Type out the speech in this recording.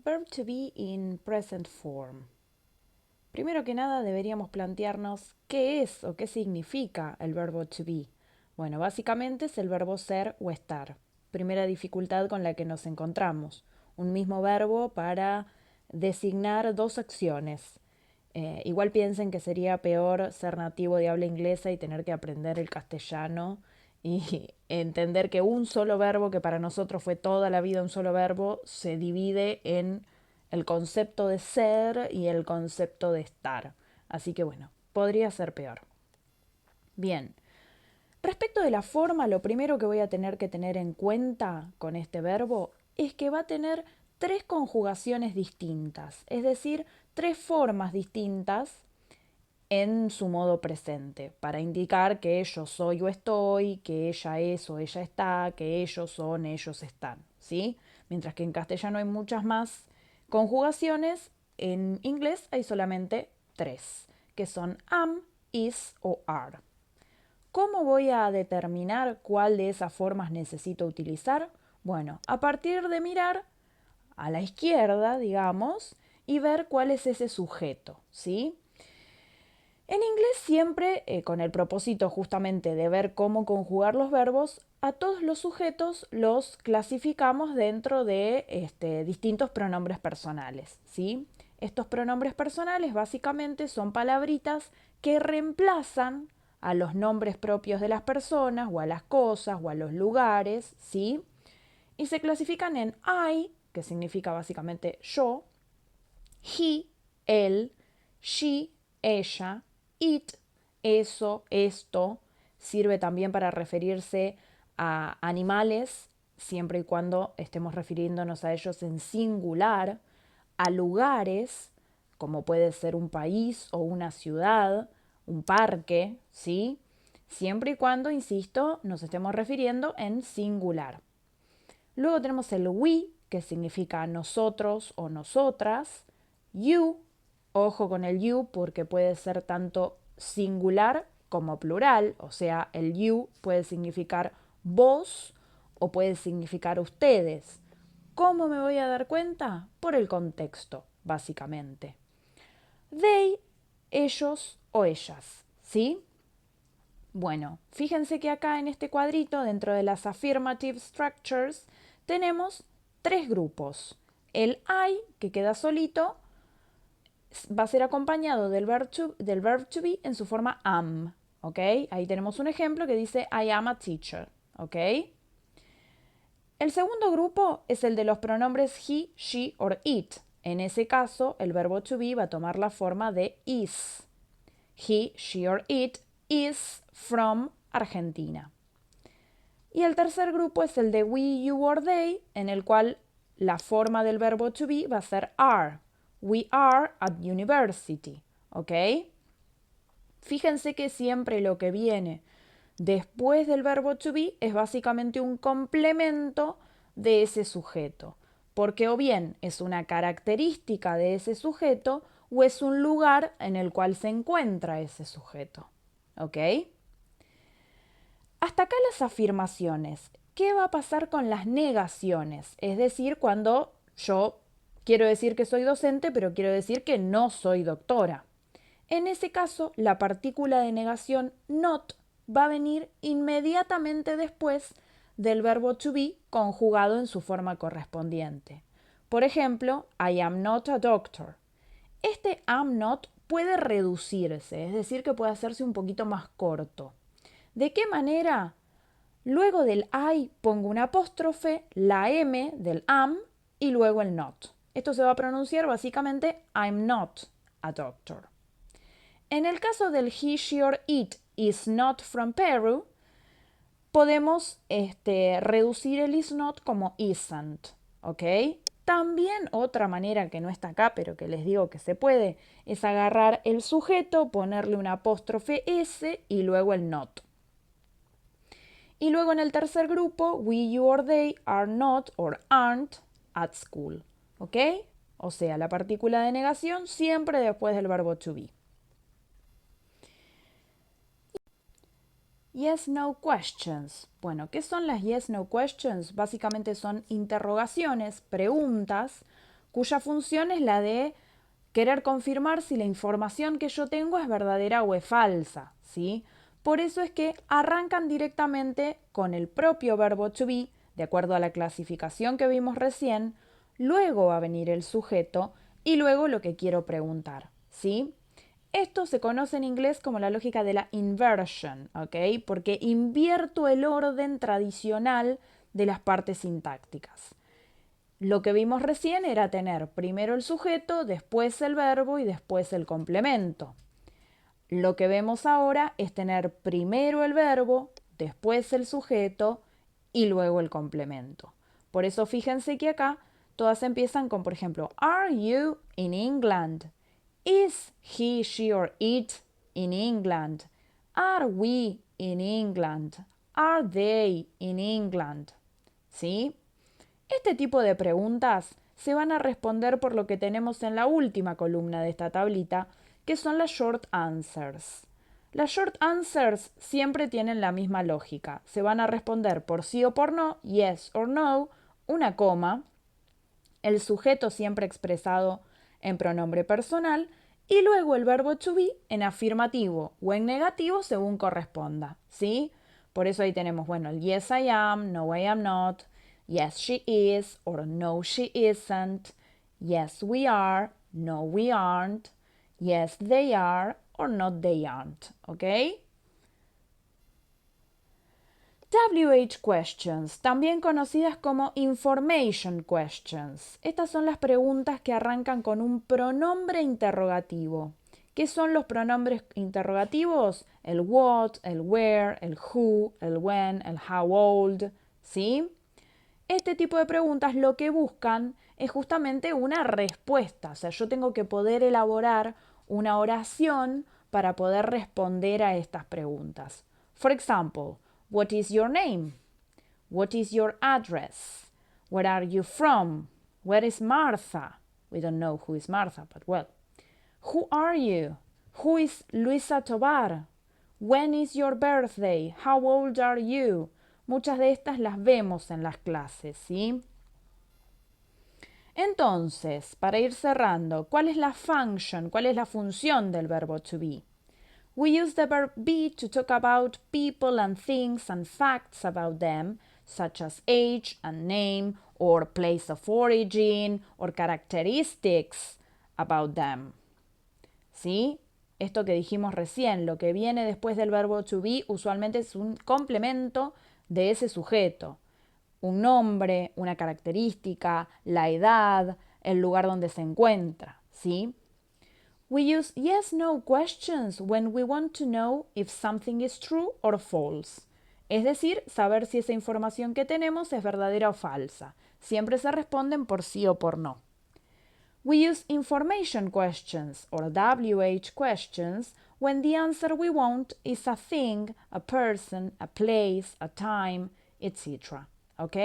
verb to be in present form. Primero que nada deberíamos plantearnos qué es o qué significa el verbo to be. Bueno, básicamente es el verbo ser o estar. Primera dificultad con la que nos encontramos. Un mismo verbo para designar dos acciones. Igual piensen que sería peor ser nativo de habla inglesa y tener que aprender el castellano y entender que un solo verbo, que para nosotros fue toda la vida un solo verbo, se divide en el concepto de ser y el concepto de estar. Así que bueno, podría ser peor. Bien, respecto de la forma, lo primero que voy a tener que tener en cuenta con este verbo es que va a tener tres conjugaciones distintas, es decir, tres formas distintas en su modo presente, para indicar que yo soy o estoy, que ella es o ella está, que ellos son, ellos están, ¿sí? Mientras que en castellano hay muchas más conjugaciones, en inglés hay solamente tres, que son am, is o are. ¿Cómo voy a determinar cuál de esas formas necesito utilizar? Bueno, a partir de mirar a la izquierda, digamos, y ver cuál es ese sujeto, ¿sí? En inglés siempre, con el propósito justamente de ver cómo conjugar los verbos, a todos los sujetos los clasificamos dentro de distintos pronombres personales, ¿sí? Estos pronombres personales básicamente son palabritas que reemplazan a los nombres propios de las personas o a las cosas o a los lugares, ¿sí? Y se clasifican en I, que significa básicamente yo, he, él, she, ella, it, eso, esto. Sirve también para referirse a animales, siempre y cuando estemos refiriéndonos a ellos en singular, a lugares, como puede ser un país o una ciudad, un parque, ¿sí? Siempre y cuando, insisto, nos estemos refiriendo en singular. Luego tenemos el we, que significa nosotros o nosotras. You, ojo con el you porque puede ser tanto singular como plural, o sea, el you puede significar vos o puede significar ustedes. ¿Cómo me voy a dar cuenta? Por el contexto, básicamente. They, ellos o ellas, ¿sí? Bueno, fíjense que acá en este cuadrito, dentro de las affirmative structures, tenemos tres grupos. El I, que queda solito, va a ser acompañado del verb to be en su forma am. ¿Ok? Ahí tenemos un ejemplo que dice I am a teacher. ¿Ok? El segundo grupo es el de los pronombres he, she or it. En ese caso, el verbo to be va a tomar la forma de is. He, she or it is from Argentina. Y el tercer grupo es el de we, you or they, en el cual la forma del verbo to be va a ser are. We are at university. ¿Ok? Fíjense que siempre lo que viene después del verbo to be es básicamente un complemento de ese sujeto. Porque o bien es una característica de ese sujeto o es un lugar en el cual se encuentra ese sujeto. ¿Ok? Hasta acá las afirmaciones. ¿Qué va a pasar con las negaciones? Es decir, cuando yo quiero decir que soy docente, pero quiero decir que no soy doctora. En ese caso, la partícula de negación not va a venir inmediatamente después del verbo to be conjugado en su forma correspondiente. Por ejemplo, I am not a doctor. Este am not puede reducirse, es decir, que puede hacerse un poquito más corto. ¿De qué manera? Luego del I pongo un apóstrofe, la M del am y luego el not. Esto se va a pronunciar básicamente I'm not a doctor. En el caso del he, she or it is not from Peru, podemos reducir el is not como isn't. ¿Ok? También otra manera que no está acá, pero que les digo que se puede, es agarrar el sujeto, ponerle un apóstrofe S y luego el not. Y luego en el tercer grupo, we, you or they are not or aren't at school. ¿Ok? O sea, la partícula de negación siempre después del verbo to be. Yes, no questions. Bueno, ¿qué son las yes, no questions? Básicamente son interrogaciones, preguntas, cuya función es la de querer confirmar si la información que yo tengo es verdadera o es falsa, ¿sí? Por eso es que arrancan directamente con el propio verbo to be, de acuerdo a la clasificación que vimos recién, luego va a venir el sujeto y luego lo que quiero preguntar, ¿sí? Esto se conoce en inglés como la lógica de la inversion, ¿ok? Porque invierto el orden tradicional de las partes sintácticas. Lo que vimos recién era tener primero el sujeto, después el verbo y después el complemento. Lo que vemos ahora es tener primero el verbo, después el sujeto y luego el complemento. Por eso fíjense que acá todas empiezan con, por ejemplo, Are you in England? Is he, she or it in England? Are we in England? Are they in England? ¿Sí? Este tipo de preguntas se van a responder por lo que tenemos en la última columna de esta tablita, que son las short answers. Las short answers siempre tienen la misma lógica. Se van a responder por sí o por no, yes or no, una coma, el sujeto siempre expresado en pronombre personal y luego el verbo to be en afirmativo o en negativo según corresponda, ¿sí? Por eso ahí tenemos, bueno, el yes I am, no I am not, yes she is or no she isn't, yes we are, no we aren't, yes they are or not they aren't, ¿ok? WH questions, también conocidas como information questions. Estas son las preguntas que arrancan con un pronombre interrogativo. ¿Qué son los pronombres interrogativos? El what, el where, el who, el when, el how old, ¿sí? Este tipo de preguntas lo que buscan es justamente una respuesta. O sea, yo tengo que poder elaborar una oración para poder responder a estas preguntas. For example, what is your name? What is your address? Where are you from? Where is Martha? We don't know who is Martha, but well. Who are you? Who is Luisa Tobar? When is your birthday? How old are you? Muchas de estas las vemos en las clases, ¿sí? Entonces, para ir cerrando, ¿cuál es la function, cuál es la función del verbo to be? We use the verb be to talk about people and things and facts about them, such as age and name, or place of origin, or characteristics about them. ¿Sí? Esto que dijimos recién, lo que viene después del verbo to be, usualmente es un complemento de ese sujeto. Un nombre, una característica, la edad, el lugar donde se encuentra, ¿sí? We use yes-no questions when we want to know if something is true or false. Es decir, saber si esa información que tenemos es verdadera o falsa. Siempre se responden por sí o por no. We use information questions or WH questions when the answer we want is a thing, a person, a place, a time, etc. ¿Ok?